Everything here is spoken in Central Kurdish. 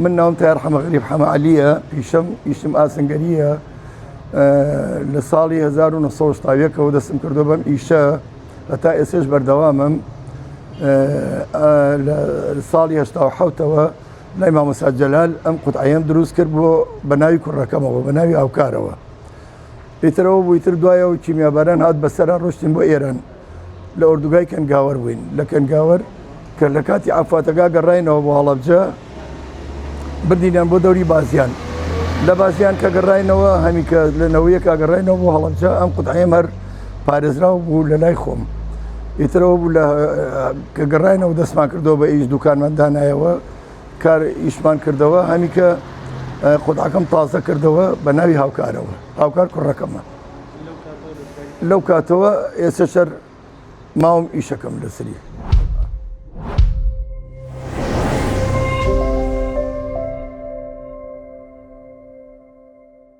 من ناوم تيار حما غريب حما عليا پیشم ئیشم ئاسنگەریە لە ساڵی 1970 دەستم کردو بەم ئیشە هەتا ئێسێش بەردەوامم لە ساڵی 1970ەوە لای مامۆستا جەلال ئەم قوتعەیەم دروست کرد بۆ بە ناوی کوڕەکەمەوە بە ناوی ئاوکارەوە ئیترەوە بوویتر دوایەوە کیمیاباران هات بەسەرا ڕۆشتین بۆ ئێران لە ئۆردوگای کەنگاوەر بووین لە کەنگاوەر کە لە کاتی ئافاتەکە گەڕاینەوە بۆ هەڵەبجە بردینیان بۆ دەوری بازیان لە بازیان کە گەڕاینەوە هەمی کە لە نەوەیەکە گەڕاینەوە بۆ هەڵەبجە ئەم قوتعەیەم هەر پارێزراو بوو لە لای خۆم ئیترەوە بوو کە گەڕاینەوە دەستمان کردەوە بە ئیش دوکانمان دانایەوە کار ئیشمان کردەوە هەمی کە قوتعەکەم تازە کردەوە بە ناوی هاوکارەوە هاوکار کوڕەکەمە لەو کاتەوە ئێستا شەر ماوم ئیشەکەم لەسەری